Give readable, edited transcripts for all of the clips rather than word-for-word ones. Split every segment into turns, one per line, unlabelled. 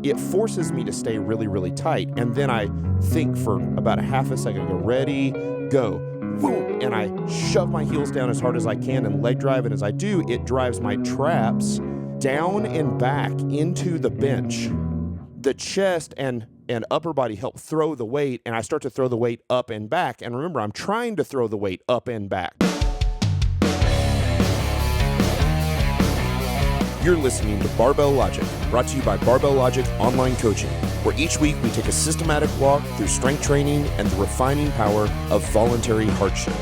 it forces me to stay really, really tight. And then I think for about a half a second, I go, ready, go, boom. And I shove my heels down as hard as I can and leg drive. And as I do, it drives my traps down and back into the bench. The chest and upper body help throw the weight, and I start to throw the weight up and back. And remember, I'm trying to throw the weight up and back. You're listening to Barbell Logic, brought to you by Barbell Logic Online Coaching, where each week we take a systematic walk through strength training and the refining power of voluntary hardship.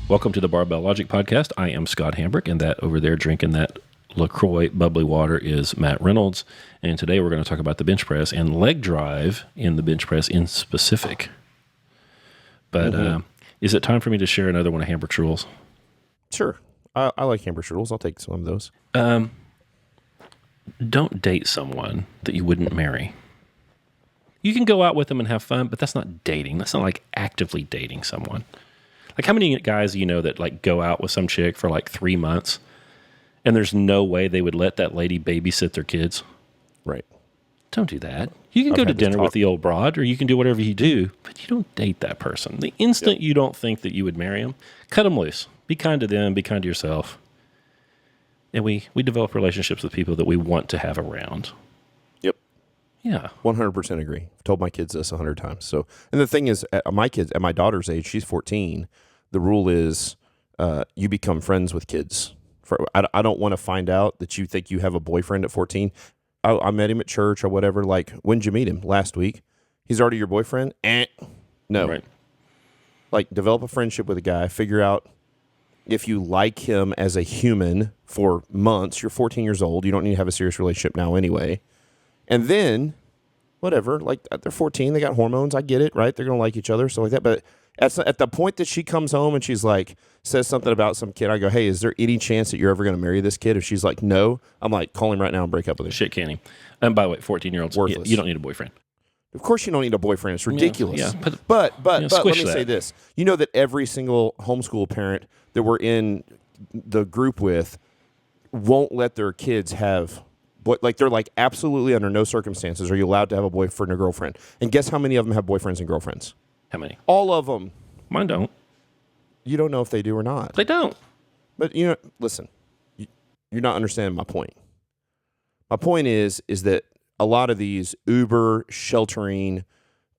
Welcome to the Barbell Logic Podcast. I am Scott Hambrick, and that over there drinking that LaCroix bubbly water is Matt Reynolds. And today we're going to talk about the bench press and leg drive in the bench press in specific. But is it time for me to share another one of Hambrick's rules?
Sure. I like Hambrick's rules. I'll take some of those.
Don't date someone that you wouldn't marry. You can go out with them and have fun, but that's not dating. That's not like actively dating someone. Like, how many guys do you know that like go out with some chick for like 3 months and there's no way they would let that lady babysit their kids?
Right.
Don't do that. You can go to dinner with the old broad, or you can do whatever you do, but you don't date that person. The instant you don't think that you would marry them, cut them loose. Be kind to them. Be kind to yourself. And we develop relationships with people that we want to have around.
Yep.
Yeah.
100% agree. I've told my kids this 100 times. So, and the thing is, at my daughter's age, she's 14. The rule is you become friends with kids. I don't want to find out that you think you have a boyfriend at 14. I met him at church or whatever. Like, when did you meet him? Last week. He's already your boyfriend? No.
Right.
Like, develop a friendship with a guy. Figure out if you like him as a human for months. You're 14 years old. You don't need to have a serious relationship now anyway. And then, whatever. Like, they're 14. They got hormones. I get it, right? They're going to like each other, stuff like that. But at the point that she comes home and she's like, says something about some kid, I go, hey, is there any chance that you're ever going to marry this kid? If she's like, no, I'm like, call him right now and break up with him.
Shit canning. And by the way, 14-year-olds,
worthless.
You don't need a boyfriend.
Of course you don't need a boyfriend. It's ridiculous.
Yeah.
But let me
that.
say this. You know that every single homeschool parent that we're in the group with won't let their kids have, they're like, absolutely under no circumstances are you allowed to have a boyfriend or girlfriend. And guess how many of them have boyfriends and girlfriends?
How many?
All of them.
Mine don't.
You don't know if they do or not.
They don't.
But, listen, you're not understanding my point. My point is that a lot of these uber sheltering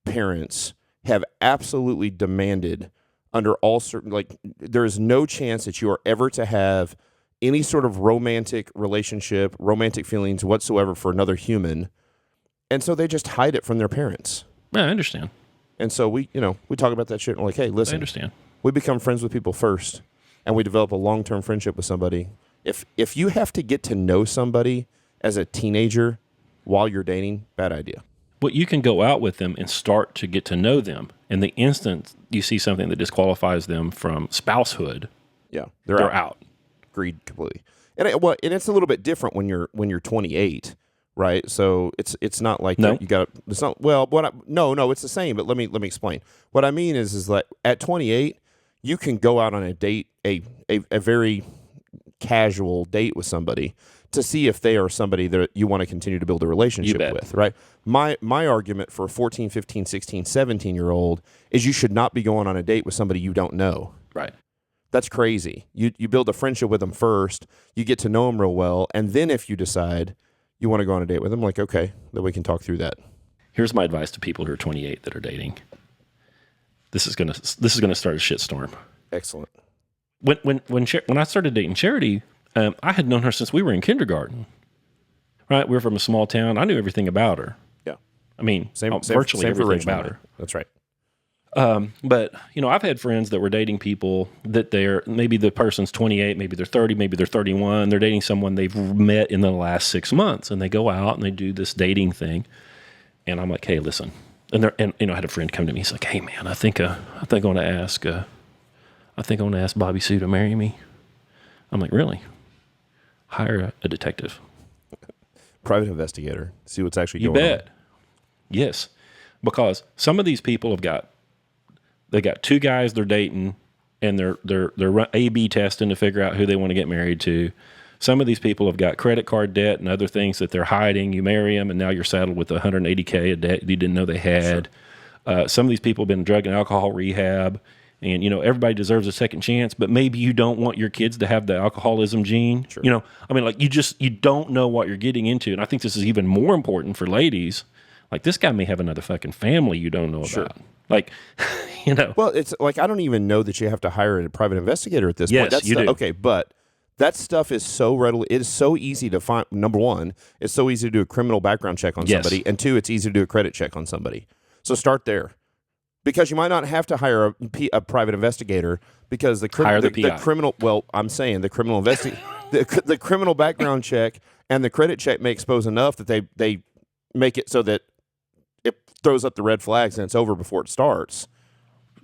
parents have absolutely demanded under all certain, there is no chance that you are ever to have any sort of romantic relationship, romantic feelings whatsoever for another human. And so they just hide it from their parents.
Yeah, I understand.
And so we talk about that shit and we're like, hey, listen.
I understand.
We become friends with people first, and we develop a long-term friendship with somebody. If you have to get to know somebody as a teenager while you're dating, bad idea.
But you can go out with them and start to get to know them. And the instant you see something that disqualifies them from spousehood, they're out.
Agreed completely. And it's a little bit different when you're 28, right? So it's not like
no.
You got it's not no, it's the same. But let me explain. What I mean is like at 28. You can go out on a date, a very casual date with somebody to see if they are somebody that you want to continue to build a relationship with, right? My argument for a 14, 15, 16, 17-year-old is you should not be going on a date with somebody you don't know.
Right.
That's crazy. You build a friendship with them first, you get to know them real well, and then if you decide you want to go on a date with them, like, okay, then we can talk through that.
Here's my advice to people who are 28 that are dating. This is gonna start a shitstorm.
Excellent.
When I started dating Charity, I had known her since we were in kindergarten. Right, we were from a small town. I knew everything about her.
Yeah,
I mean, virtually
same
everything about her.
That's right.
But I've had friends that were dating people that maybe the person's 28, maybe they're 30, maybe they're 31. They're dating someone they've met in the last 6 months, and they go out and they do this dating thing. And I'm like, hey, listen. And I had a friend come to me. He's like, "Hey, man, I think I want to ask Bobby Sue to marry me." I'm like, "Really? Hire a detective,
private investigator, see what's actually going on."
You bet. Yes, because some of these people they got two guys they're dating, and they're A/B testing to figure out who they want to get married to. Some of these people have got credit card debt and other things that they're hiding. You marry them, and now you're saddled with $180K of debt you didn't know they had. Sure. Some of these people have been drug and alcohol rehab, and everybody deserves a second chance. But maybe you don't want your kids to have the alcoholism gene. Sure. You don't know what you're getting into, and I think this is even more important for ladies. Like, this guy may have another fucking family you don't know about. Like,
Well, it's like, I don't even know that you have to hire a private investigator at this point.
Yes, you do.
Okay, but that stuff is so readily, it is so easy to find. Number one, it's so easy to do a criminal background check on somebody. And two, it's easy to do a credit check on somebody. So start there. Because you might not have to hire a private investigator because the criminal, well, I'm saying the criminal the criminal background check and the credit check may expose enough that they make it so that it throws up the red flags and it's over before it starts.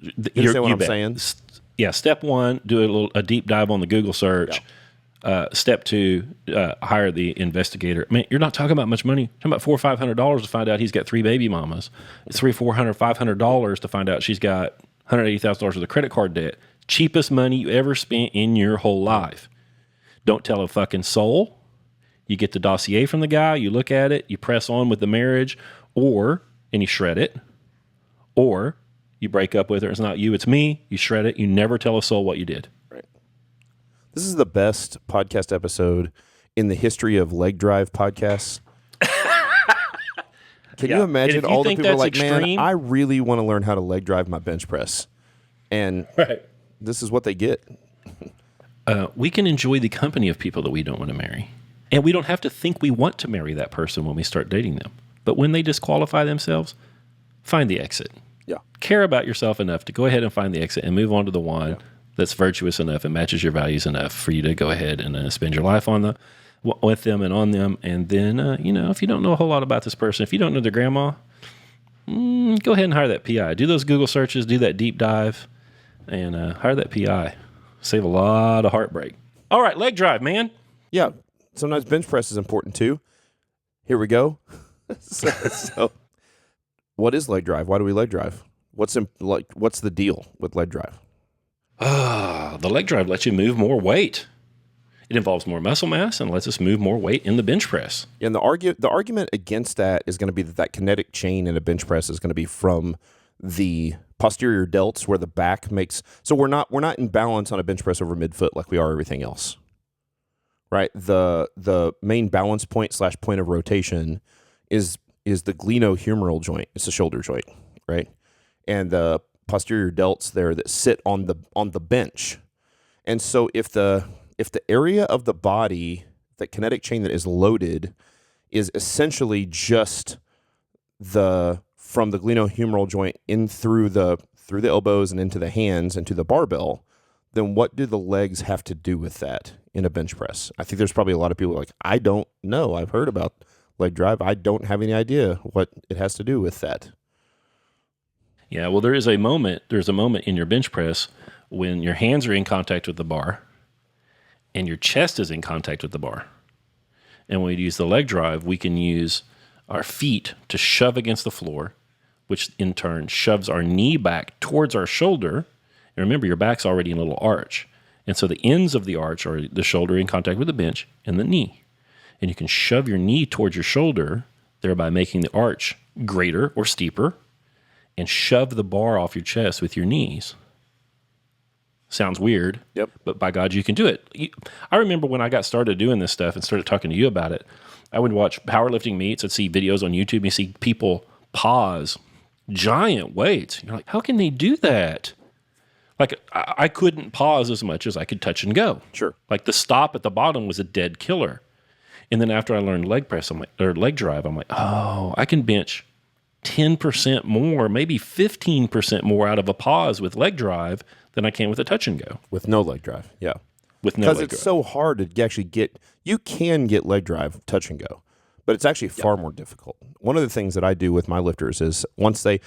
You understand what I'm saying?
Yeah. Step one, do a deep dive on the Google search. Yeah. Step two, hire the investigator. I mean, you're not talking about much money. You're talking about $400 or $500 to find out he's got 3 baby mamas. It's $300, $400, $500 to find out she's got $180,000 worth of credit card debt. Cheapest money you ever spent in your whole life. Don't tell a fucking soul. You get the dossier from the guy. You look at it. You press on with the marriage, and you shred it, or you break up with her. It's not you, it's me. You shred it. You never tell a soul what you did.
Right. This is the best podcast episode in the history of leg drive podcasts. Can you imagine all the people are like, extreme, man, I really want to learn how to leg drive my bench press. And this is what they get.
We can enjoy the company of people that we don't want to marry. And we don't have to think we want to marry that person when we start dating them. But when they disqualify themselves, find the exit.
Yeah.
Care about yourself enough to go ahead and find the exit and move on to the one that's virtuous enough and matches your values enough for you to go ahead and spend your life with them and on them. And then, if you don't know a whole lot about this person, if you don't know their grandma, go ahead and hire that PI. Do those Google searches, do that deep dive, and hire that PI. Save a lot of heartbreak. All right, leg drive, man.
Yeah. Sometimes bench press is important too. Here we go. So, what is leg drive? Why do we leg drive? What's the deal with leg drive?
The leg drive lets you move more weight. It involves more muscle mass and lets us move more weight in the bench press.
And the argument against that is going to be that kinetic chain in a bench press is going to be from the posterior delts where the back makes. So we're not in balance on a bench press over midfoot like we are everything else. Right? The main balance point / point of rotation is the glenohumeral joint. It's the shoulder joint, right? And the posterior delts there that sit on the bench. And so if the area of the body, the kinetic chain that is loaded, is essentially just from the glenohumeral joint in through the elbows and into the hands and to the barbell, then what do the legs have to do with that in a bench press? I think there's probably a lot of people like, I don't know. I've heard about leg drive. I don't have any idea what it has to do with that.
Yeah, well, there's a moment in your bench press when your hands are in contact with the bar and your chest is in contact with the bar. And when we use the leg drive, we can use our feet to shove against the floor, which in turn shoves our knee back towards our shoulder. And remember, your back's already in a little arch. And so the ends of the arch are the shoulder in contact with the bench and the knee. And you can shove your knee towards your shoulder, thereby making the arch greater or steeper, and shove the bar off your chest with your knees. Sounds weird, but by God, you can do it. I remember when I got started doing this stuff and started talking to you about it, I would watch powerlifting meets. I'd see videos on YouTube. You see people pause giant weights. You're like, how can they do that? Like, I couldn't pause as much as I could touch and go.
Sure.
Like, the stop at the bottom was a dead killer. And then after I learned leg press, or leg drive, I'm like, oh, I can bench 10% more, maybe 15% more out of a pause with leg drive than I can with a touch and go.
With no leg drive, yeah.
With no leg drive.
Because it's so hard to actually get, you can get leg drive, touch and go, but it's actually far more difficult. One of the things that I do with my lifters is once I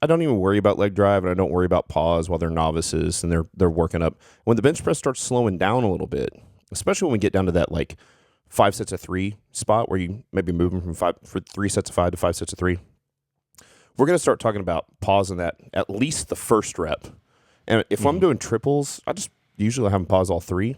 don't even worry about leg drive and I don't worry about pause while they're novices and they're working up. When the bench press starts slowing down a little bit, especially when we get down to that like 5 sets of 3 spot where you maybe move them from 3 sets of 5 to 5 sets of 3. we're going to start talking about pause in that at least the first rep. And if I'm doing triples, I just usually have them pause all three.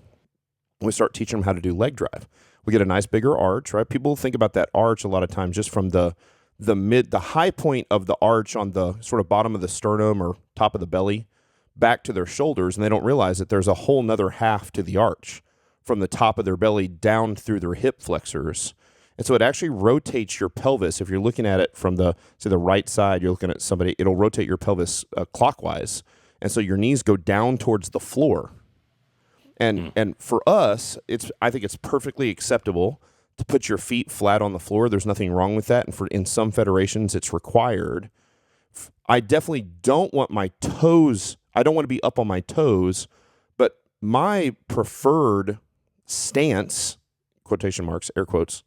We start teaching them how to do leg drive. We get a nice bigger arch, right? People think about that arch a lot of times just from the high point of the arch on the sort of bottom of the sternum or top of the belly back to their shoulders, and they don't realize that there's a whole nother half to the arch from the top of their belly down through their hip flexors. And so it actually rotates your pelvis. If you're looking at it from the right side, you're looking at somebody, it'll rotate your pelvis clockwise. And so your knees go down towards the floor. And for us, I think it's perfectly acceptable to put your feet flat on the floor. There's nothing wrong with that. And in some federations, it's required. I definitely don't want my toes. I don't want to be up on my toes. But my preferred stance, quotation marks, air quotes,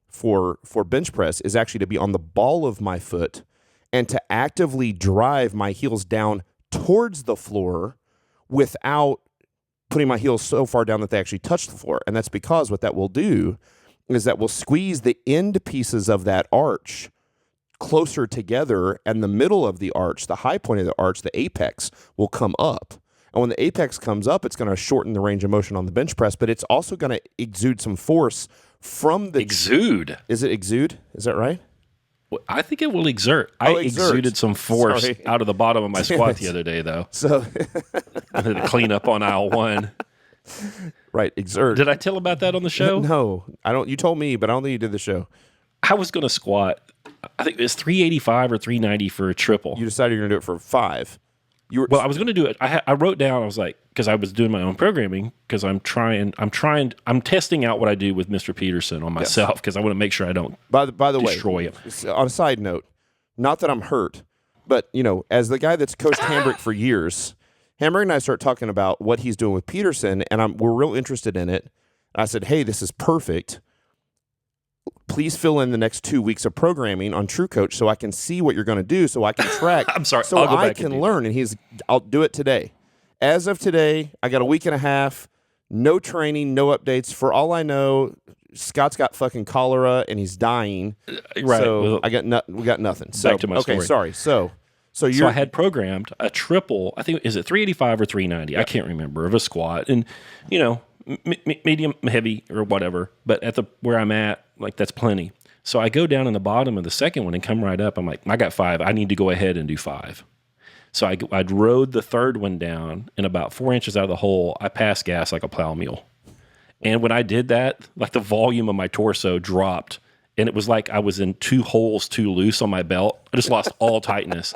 for bench press is actually to be on the ball of my foot and to actively drive my heels down towards the floor without putting my heels so far down that they actually touch the floor. And that's because what that will do is that will squeeze the end pieces of that arch closer together, and the middle of the arch, the high point of the arch, the apex, will come up. And when the apex comes up, it's going to shorten the range of motion on the bench press, but it's also going to exude some force from the...
Exude?
Is it exude? Is that right?
Well, I think it will exert. I exuded some force out of the bottom of my squat the other day, though.
So
I had to clean up on aisle 1.
Right, exert.
Did I tell about that on the show?
No, I don't. You told me, but I don't think you did the show.
I was going to squat, I think it was 385 or 390 for a triple.
You decided you're going to do it for 5.
Well, I was going to do it. I wrote down, I was like, because I was doing my own programming, because I'm testing out what I do with Mr. Peterson on myself, because I want to make sure I don't
by the
destroy
way,
him.
On a side note, not that I'm hurt, but, as the guy that's coached Hambrick for years, Hambrick and I start talking about what he's doing with Peterson, and we're real interested in it. I said, hey, this is perfect. Please fill in the next 2 weeks of programming on True Coach so I can see what you're going to do, so I can track.
I'm sorry.
So I can learn. And I'll do it today. As of today, I got a week and a half, no training, no updates. For all I know, Scott's got fucking cholera and he's dying.
Right.
So we got nothing. So,
back to my story.
Sorry. So
I had programmed a triple. I think, is it 385 or 390? I can't remember, of a squat. And, medium, heavy, or whatever. But where I'm at, like, that's plenty. So I go down in the bottom of the second one and come right up. I'm like, I got 5. I need to go ahead and do 5. So I'd rode the third one down, and about 4 inches out of the hole, I passed gas like a plow mule. And when I did that, like, the volume of my torso dropped, and it was like I was in 2 holes too loose on my belt. I just lost all tightness.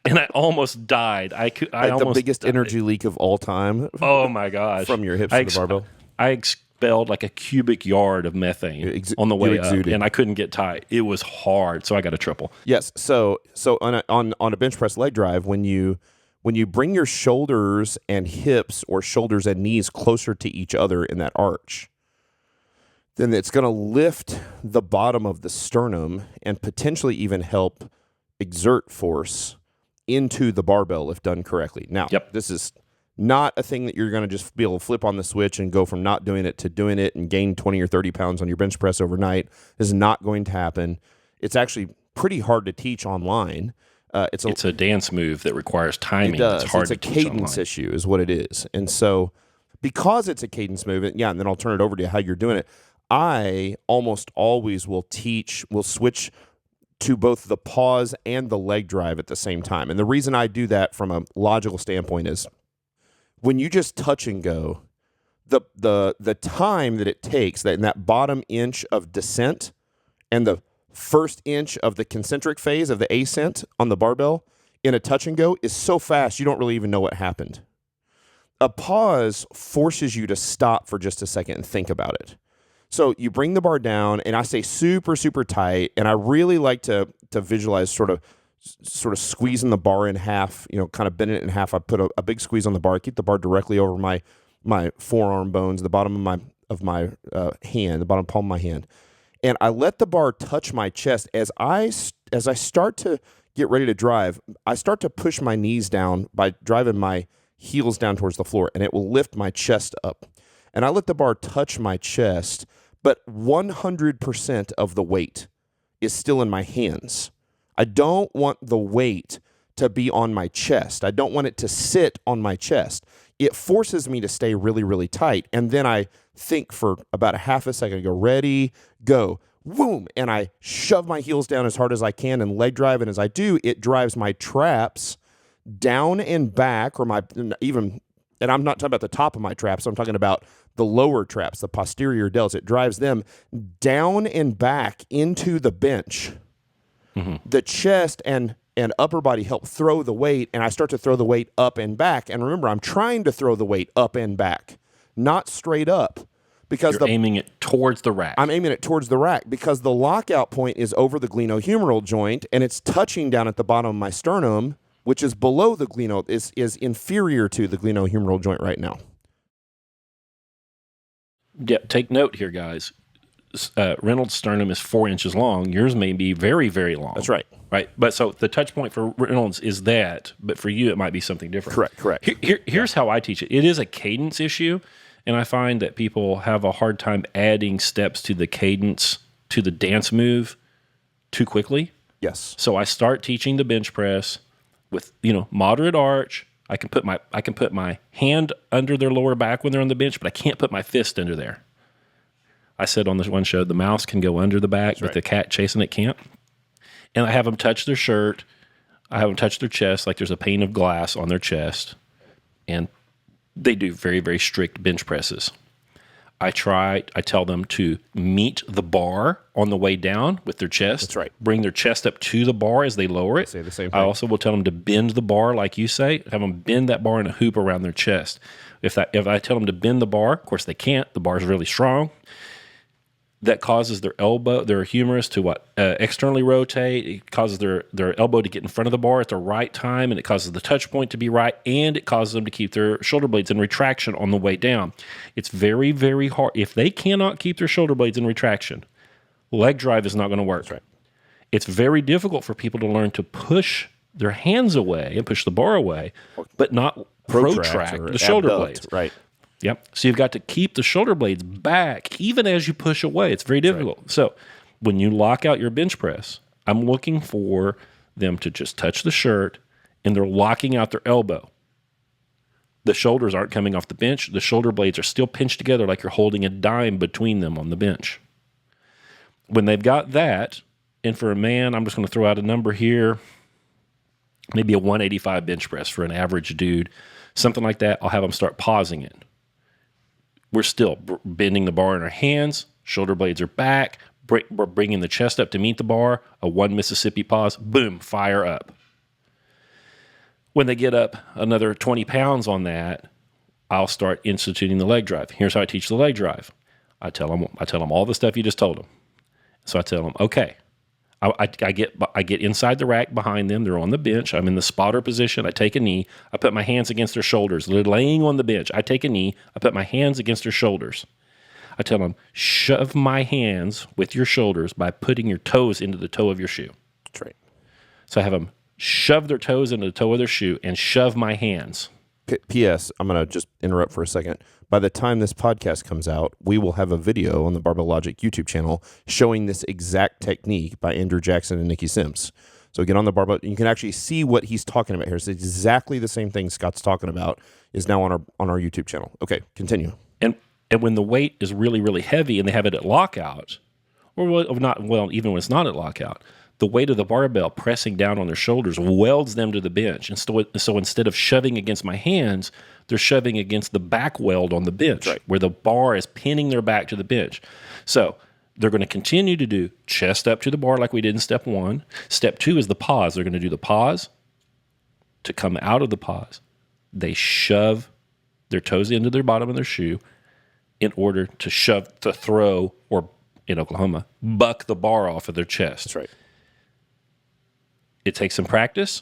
And I almost died.
The biggest energy leak of all time.
Oh my gosh!
From your hips to the barbell.
I expelled like a cubic yard of methane on the way up, and I couldn't get tight. It was hard, so I got a triple.
Yes. So on a bench press leg drive, when you bring your shoulders and hips or shoulders and knees closer to each other in that arch, then it's going to lift the bottom of the sternum and potentially even help exert force into the barbell if done correctly. Now, This is not a thing that you're going to just be able to flip on the switch and go from not doing it to doing it and gain 20 or 30 pounds on your bench press overnight. This is not going to happen. It's actually pretty hard to teach online. It's a dance move that requires timing.
It does.
It's hard to teach online. It's a cadence issue is what it is. And so because it's a cadence move, and then I'll turn it over to you how you're doing it, I almost always will switch to both the pause and the leg drive at the same time. And the reason I do that from a logical standpoint is when you just touch and go, the time that it takes in that bottom inch of descent and the first inch of the concentric phase of the ascent on the barbell in a touch and go is so fast you don't really even know what happened. A pause forces you to stop for just a second and think about it. So you bring the bar down, and I stay super, super tight, and I really like to visualize sort of squeezing the bar in half, kind of bending it in half. I put a big squeeze on the bar, I keep the bar directly over my forearm bones, the bottom of my hand, the bottom palm of my hand, and I let the bar touch my chest as I start to get ready to drive. I start to push my knees down by driving my heels down towards the floor, and it will lift my chest up. And I let the bar touch my chest, but 100% of the weight is still in my hands. I don't want the weight to be on my chest. I don't want it to sit on my chest. It forces me to stay really, really tight. And then I think for about a half a second, I go, ready, go, boom. And I shove my heels down as hard as I can and leg drive. And as I do, it drives my traps down and back, or and I'm not talking about the top of my traps. I'm talking about the lower traps, the posterior delts. It drives them down and back into the bench. The chest and upper body help throw the weight, and I start to throw the weight up and back. And remember, I'm trying to throw the weight up and back, not straight up. Because
You're aiming it towards the rack.
I'm aiming it towards the rack because the lockout point is over the glenohumeral joint, and it's touching down at the bottom of my sternum, which is below the is inferior to the glenohumeral joint right now.
Yeah, take note here, guys. Reynolds' sternum is 4 inches long. Yours may be very, very long.
That's right.
Right. But so the touch point for Reynolds is that, but for you, it might be something different.
Correct.
Here's how I teach it. It is a cadence issue, and I find that people have a hard time adding steps to the cadence, to the dance move too quickly.
Yes.
So I start teaching the bench press with, moderate arch. I can put my hand under their lower back when they're on the bench, but I can't put my fist under there. I said on this one show, the mouse can go under the back, but the cat chasing it can't. And I have them touch their shirt. I have them touch their chest like there's a pane of glass on their chest. And they do very, very strict bench presses. I tell them to meet the bar on the way down with their chest.
That's right.
Bring their chest up to the bar as they lower it.
Say the same thing.
I also will tell them to bend the bar like you say. Have them bend that bar in a hoop around their chest. If I tell them to bend the bar, of course they can't. The bar is really strong. That causes their humerus to externally rotate. It causes their elbow to get in front of the bar at the right time, and it causes the touch point to be right, and it causes them to keep their shoulder blades in retraction on the way down. It's very, very hard. If they cannot keep their shoulder blades in retraction, leg drive is not going to work.
That's right.
It's very difficult for people to learn to push their hands away and push the bar away, but not protract the shoulder blades.
Right.
Yep. So you've got to keep the shoulder blades back even as you push away. It's very difficult. Right. So when you lock out your bench press, I'm looking for them to just touch the shirt and they're locking out their elbow. The shoulders aren't coming off the bench. The shoulder blades are still pinched together like you're holding a dime between them on the bench. When they've got that, and for a man, I'm just going to throw out a number here, maybe a 185 bench press for an average dude, something like that, I'll have them start pausing it. We're still bending the bar in our hands. Shoulder blades are back. We're bringing the chest up to meet the bar. A 1 Mississippi pause. Boom, fire up. When they get up another 20 pounds on that, I'll start instituting the leg drive. Here's how I teach the leg drive. I tell them all the stuff you just told them. So I tell them, okay, I get inside the rack behind them. They're on the bench. I'm in the spotter position. I take a knee. I put my hands against their shoulders. They're laying on the bench. I take a knee. I put my hands against their shoulders. I tell them, shove my hands with your shoulders by putting your toes into the toe of your shoe.
That's right.
So I have them shove their toes into the toe of their shoe and shove my hands.
P.S. I'm going to just interrupt for a second. By the time this podcast comes out, we will have a video on the Barbell Logic YouTube channel showing this exact technique by Andrew Jackson and Niki Sims. So get on the barbell. You can actually see what he's talking about here. It's exactly the same thing Scott's talking about is now on our YouTube channel. Okay, continue.
And when the weight is really, really heavy and they have it at lockout, or even when it's not at lockout, the weight of the barbell pressing down on their shoulders welds them to the bench. And so instead of shoving against my hands, they're shoving against the back weld on the bench, right, where the bar is pinning their back to the bench. So they're going to continue to do chest up to the bar like we did in step 1. Step 2 is the pause. They're going to do the pause. To come out of the pause, they shove their toes into their bottom of their shoe in order to throw, or in Oklahoma, buck the bar off of their chest.
That's right.
It takes some practice,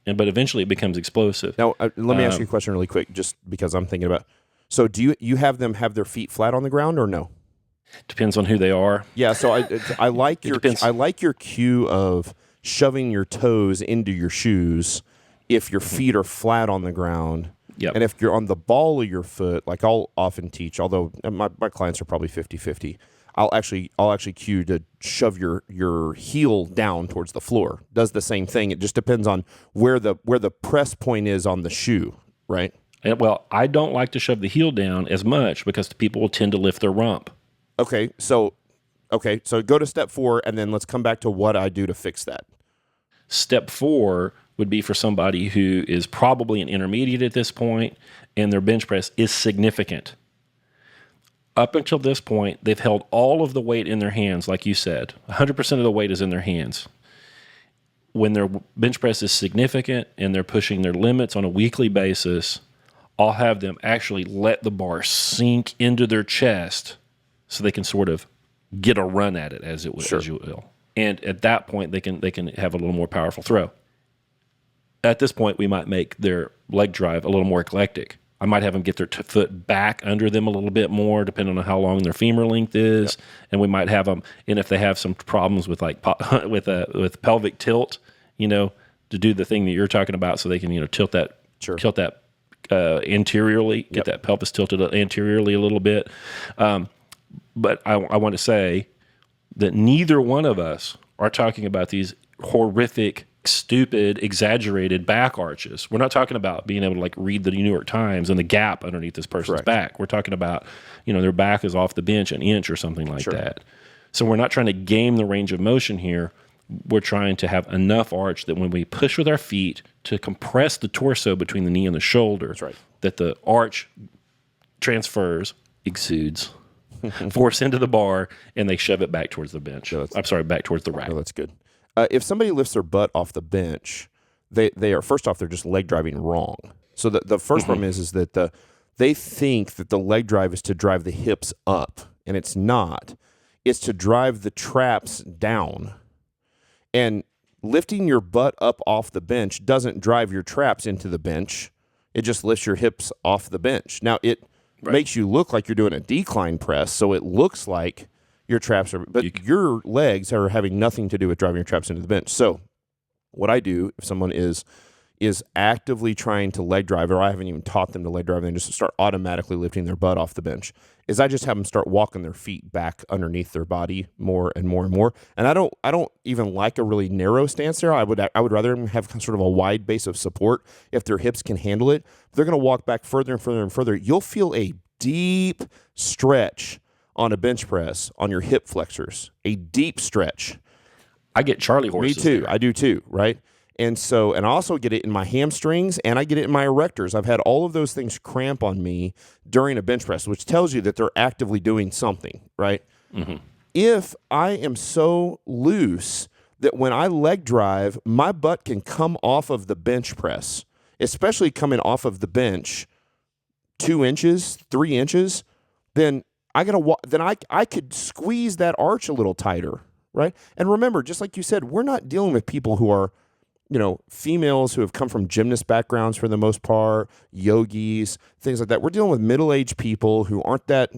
but eventually it becomes explosive.
Now, let me ask you a question really quick, just because I'm thinking about. So, do you have them have their feet flat on the ground or no?
Depends on who they are.
Yeah. So I like your cue of shoving your toes into your shoes if your feet are flat on the ground.
Yep.
And if you're on the ball of your foot, like I'll often teach, although my clients are probably 50-50, I'll actually cue you to shove your heel down towards the floor. Does the same thing. It just depends on where the press point is on the shoe, right?
And, well, I don't like to shove the heel down as much because the people will tend to lift their rump.
Okay, so go to step 4, and then let's come back to what I do to fix that.
Step 4 would be for somebody who is probably an intermediate at this point, and their bench press is significant. Up until this point, they've held all of the weight in their hands, like you said. 100% of the weight is in their hands. When their bench press is significant and they're pushing their limits on a weekly basis, I'll have them actually let the bar sink into their chest so they can sort of get a run at it, as you will. And at that point, they can have a little more powerful throw. At this point, we might make their leg drive a little more eclectic. I might have them get their foot back under them a little bit more, depending on how long their femur length is. Yep. And we might have them, and if they have some problems with with pelvic tilt, to do the thing that you're talking about, so they can tilt that anteriorly, get that pelvis tilted anteriorly a little bit. But I want to say that neither one of us are talking about these horrific, stupid, exaggerated back arches. We're not talking about being able to read the New York Times and the gap underneath this person's back. We're talking about, their back is off the bench an inch or something like that. So we're not trying to game the range of motion here. We're trying to have enough arch that when we push with our feet to compress the torso between the knee and the shoulder, that the arch transfers, exudes, force into the bar, and they shove it back towards the bench. Back towards the rack.
No, that's good. If somebody lifts their butt off the bench, they are, first off, they're just leg driving wrong. So the first problem is that they think that the leg drive is to drive the hips up, and it's not. It's to drive the traps down. And lifting your butt up off the bench doesn't drive your traps into the bench. It just lifts your hips off the bench. Now, it makes you look like you're doing a decline press, so it looks like your traps are, but your legs are having nothing to do with driving your traps into the bench. So what I do if someone is actively trying to leg drive, or I haven't even taught them to leg drive, and they just start automatically lifting their butt off the bench, is I just have them start walking their feet back underneath their body more and more and more. And I don't even like a really narrow stance there. I would rather them have sort of a wide base of support if their hips can handle it. They're going to walk back further and further and further. You'll feel a deep stretch on a bench press on your hip flexors, a deep stretch.
I get Charlie horses.
Me too.
There.
I do too, right? And I also get it in my hamstrings, and I get it in my erectors. I've had all of those things cramp on me during a bench press, which tells you that they're actively doing something, right? Mm-hmm. If I am so loose that when I leg drive, my butt can come off of the bench press, especially coming off of the bench 2 inches, 3 inches, then I could squeeze that arch a little tighter, right? And remember, just like you said, we're not dealing with people who are, females who have come from gymnast backgrounds for the most part, yogis, things like that. We're dealing with middle-aged people who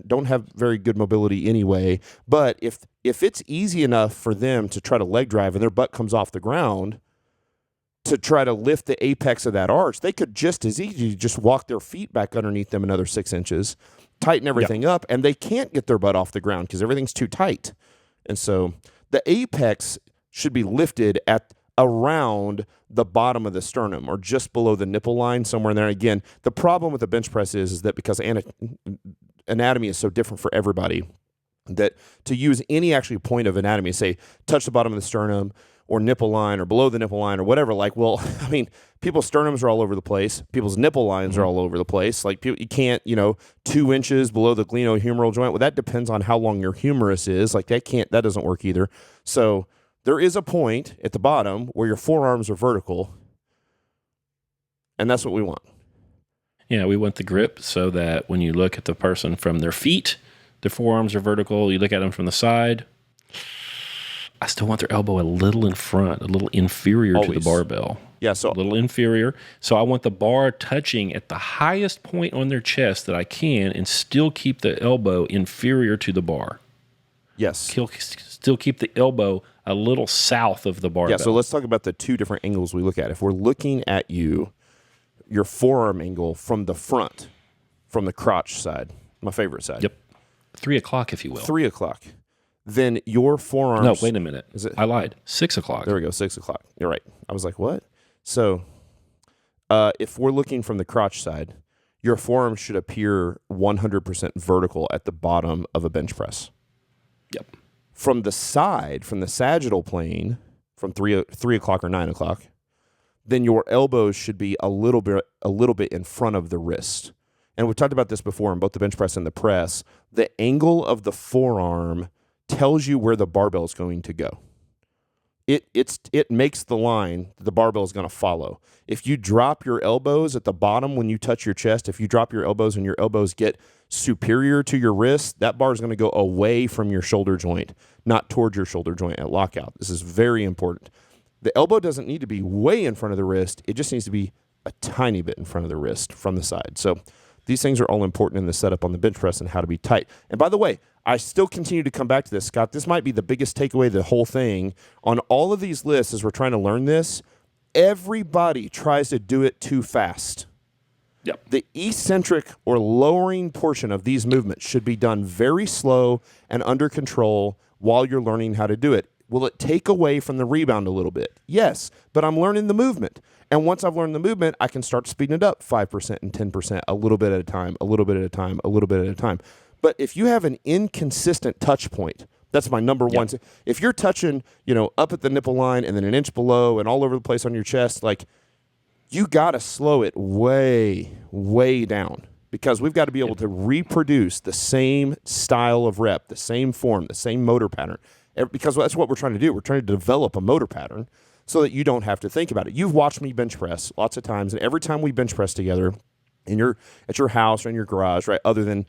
don't have very good mobility anyway. But if it's easy enough for them to try to leg drive and their butt comes off the ground to try to lift the apex of that arch, they could just as easily just walk their feet back underneath them another 6 inches, tighten everything up, and they can't get their butt off the ground because everything's too tight. And so the apex should be lifted at around the bottom of the sternum or just below the nipple line, somewhere in there. Again, the problem with the bench press is that because anatomy is so different for everybody, that to use any actually point of anatomy, say touch the bottom of the sternum or nipple line or below the nipple line or whatever, people's sternums are all over the place. People's nipple lines are all over the place. You can't, 2 inches below the glenohumeral joint. Well, that depends on how long your humerus is. That doesn't work either. So there is a point at the bottom where your forearms are vertical, and that's what we want.
Yeah, we want the grip so that when you look at the person from their feet, their forearms are vertical. You look at them from the side, I still want their elbow a little in front, a little inferior to the barbell.
Yeah, so
a little inferior. So I want the bar touching at the highest point on their chest that I can and still keep the elbow inferior to the bar.
Yes.
Still keep the elbow a little south of the barbell.
Yeah, so let's talk about the two different angles we look at. If we're looking at your forearm angle from the front, from the crotch side, my favorite side.
Yep. 3 o'clock, if you will.
3 o'clock. then your forearms.
No, wait a minute.
Is it?
I lied. 6 o'clock.
There we go. 6 o'clock. You're right. I was like, what? So if we're looking from the crotch side, your forearm should appear 100% vertical at the bottom of a bench press.
Yep.
From the side, from the sagittal plane, from 3 o'clock or 9 o'clock, then your elbows should be a little bit in front of the wrist. And we've talked about this before in both the bench press and the press. The angle of the forearm tells you where the barbell is going to go. It makes the line the barbell is going to follow. If you drop your elbows at the bottom when you touch your chest, if you drop your elbows and your elbows get superior to your wrist, that bar is going to go away from your shoulder joint, not towards your shoulder joint at lockout. This is very important. The elbow doesn't need to be way in front of the wrist. It just needs to be a tiny bit in front of the wrist from the side. So these things are all important in the setup on the bench press and how to be tight. And by the way, I still continue to come back to this, Scott. This might be the biggest takeaway of the whole thing. On all of these lists, as we're trying to learn this, everybody tries to do it too fast.
Yep.
The eccentric or lowering portion of these movements should be done very slow and under control while you're learning how to do it. Will it take away from the rebound a little bit? Yes, but I'm learning the movement. And once I've learned the movement, I can start speeding it up 5% and 10%, a little bit at a time, a little bit at a time, a little bit at a time. But if you have an inconsistent touch point, that's my number one. If you're touching, up at the nipple line and then an inch below and all over the place on your chest, like, you got to slow it way, way down, because we've got to be able to reproduce the same style of rep, the same form, the same motor pattern, because that's what we're trying to do. We're trying to develop a motor pattern so that you don't have to think about it. You've watched me bench press lots of times, and every time we bench press together at your house or in your garage, right, other than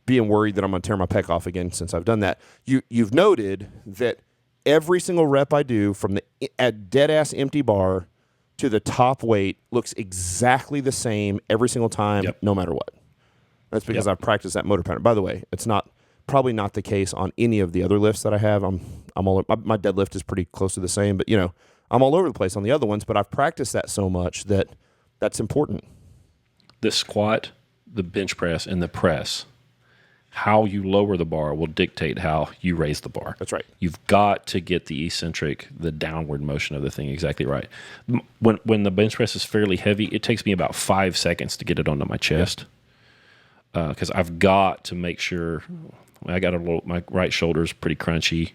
being worried that I'm going to tear my pec off again since I've done that, you've noted that every single rep I do from the dead-ass empty bar to the top weight looks exactly the same every single time, no matter what. That's because I've practiced that motor pattern. By the way, it's probably not the case on any of the other lifts that I have. My deadlift is pretty close to the same, but I'm all over the place on the other ones. But I've practiced that so much that's important.
The squat, the bench press, and the press, how you lower the bar will dictate how you raise the bar.
That's right.
You've got to get the eccentric, the downward motion of the thing exactly right. When the bench press is fairly heavy, it takes me about 5 seconds to get it onto my chest, because I've got to make sure my right shoulder is pretty crunchy.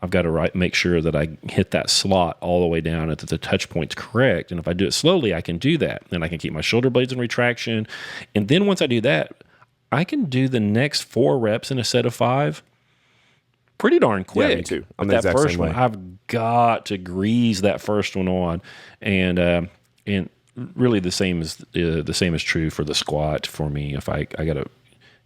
I've got to make sure that I hit that slot all the way down and that the touch point's correct. And if I do it slowly, I can do that. Then I can keep my shoulder blades in retraction. And then once I do that, I can do the next 4 reps in a set of 5 pretty darn quick.
Yeah, me too. I'm
but
the
that
exact
first
same
one,
way.
I've got to grease that first one on, and really the same is true for the squat for me. If I gotta,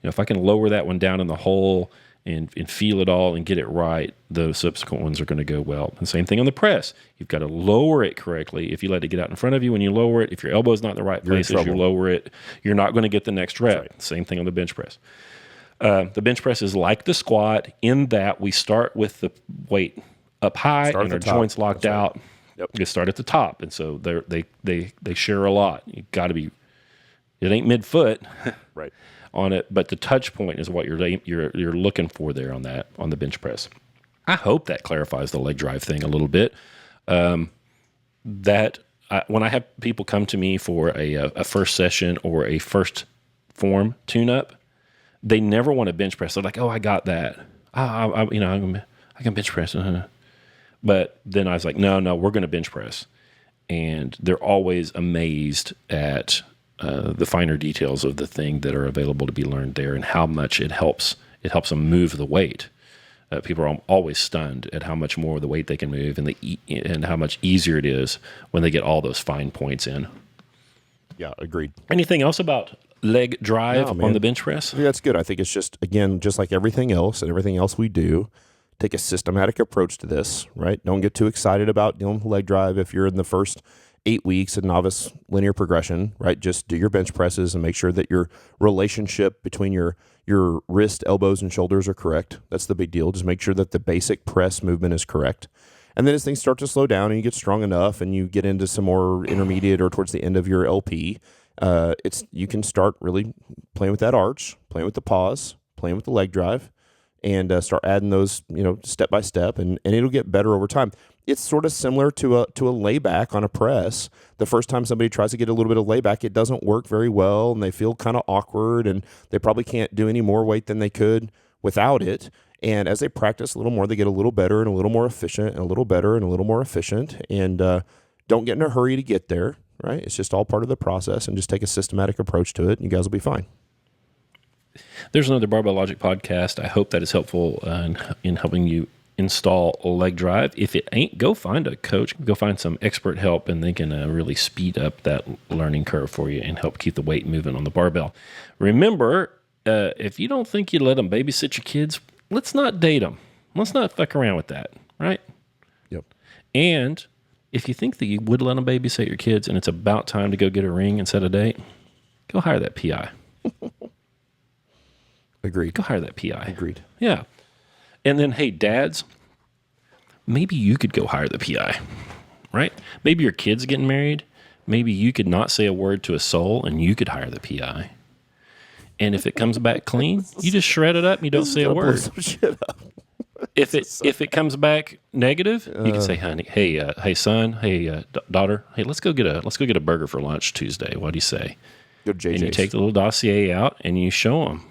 if I can lower that one down in the hole and feel it all and get it right, the subsequent ones are going to go well. And same thing on the press. You've got to lower it correctly. If you let it get out in front of you when you lower it, if your elbow's not in the right place as you lower it, you're not going to get the next rep. Right. Same thing on the bench press. The bench press is like the squat in that we start with the weight up high and our joints locked out. Yep. You start at the top, and so they share a lot. You got to be. It ain't mid-foot,
right,
on it, but the touch point is what you're looking for there on the bench press. I hope that clarifies the leg drive thing a little bit. When I have people come to me for a first session or a first form tune-up, they never want to bench press. They're like, "Oh, I got that. I can bench press." But then I was like, "No, we're going to bench press," and they're always amazed at the finer details of the thing that are available to be learned there and how much it helps them move the weight. People are always stunned at how much more of the weight they can move and how much easier it is when they get all those fine points in.
Yeah, agreed.
Anything else about leg drive on the bench press?
Yeah, that's good. I think it's just like everything else and everything else we do, take a systematic approach to this, right? Don't get too excited about doing leg drive if you're in the first 8 weeks of novice linear progression, right? Just do your bench presses and make sure that your relationship between your wrist, elbows, and shoulders are correct. That's the big deal. Just make sure that the basic press movement is correct. And then as things start to slow down and you get strong enough and you get into some more intermediate or towards the end of your LP, you can start really playing with that arch, playing with the pause, playing with the leg drive, and start adding those, step by step, and it'll get better over time. It's sort of similar to a layback on a press. The first time somebody tries to get a little bit of layback, it doesn't work very well, and they feel kind of awkward, and they probably can't do any more weight than they could without it. And as they practice a little more, they get a little better and a little more efficient, and a little better and a little more efficient. And don't get in a hurry to get there, right? It's just all part of the process, and just take a systematic approach to it, and you guys will be fine.
There's another Barbell Logic podcast. I hope that is helpful in helping you install a leg drive. If it ain't, go find a coach, go find some expert help, and they can really speed up that learning curve for you and help keep the weight moving on the barbell. Remember, if you don't think you let them babysit your kids, let's not date them. Let's not fuck around with that, right?
Yep.
And if you think that you would let them babysit your kids and it's about time to go get a ring and set a date, go hire that PI.
Agreed.
Go hire that PI.
Agreed.
Yeah. And then, hey, dads, maybe you could go hire the PI, right? Maybe your kid's getting married. Maybe you could not say a word to a soul, and you could hire the PI. And if it comes back clean, you just shred it up and you don't say a word. If it comes back negative, you can say, honey, hey son, hey daughter, hey, let's go get a burger for lunch Tuesday. What do you say?
Go to JJ's.
And you take the little dossier out and you show them.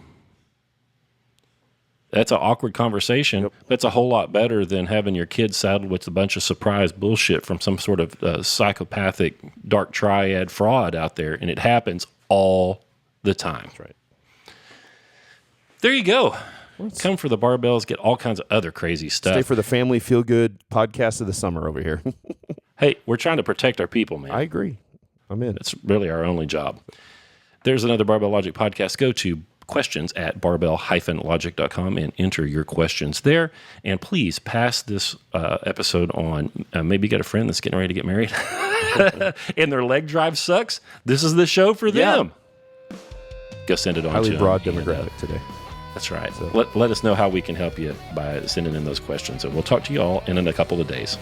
That's an awkward conversation. Yep. That's a whole lot better than having your kid saddled with a bunch of surprise bullshit from some sort of psychopathic dark triad fraud out there, and it happens all the time.
That's right.
There you go. Come for the barbells, get all kinds of other crazy stuff.
Stay for the family feel-good podcast of the summer over here.
Hey, we're trying to protect our people, man.
I agree. I'm in.
It's really our only job. There's another Barbell Logic podcast. Go to questions@barbell-logic.com and enter your questions there. And please pass this episode on. Maybe you got a friend that's getting ready to get married and their leg drive sucks. This is the show for them. Go send it on to them.
Highly broad demographic today.
That's right. So let us know how we can help you by sending in those questions. And we'll talk to you all in a couple of days.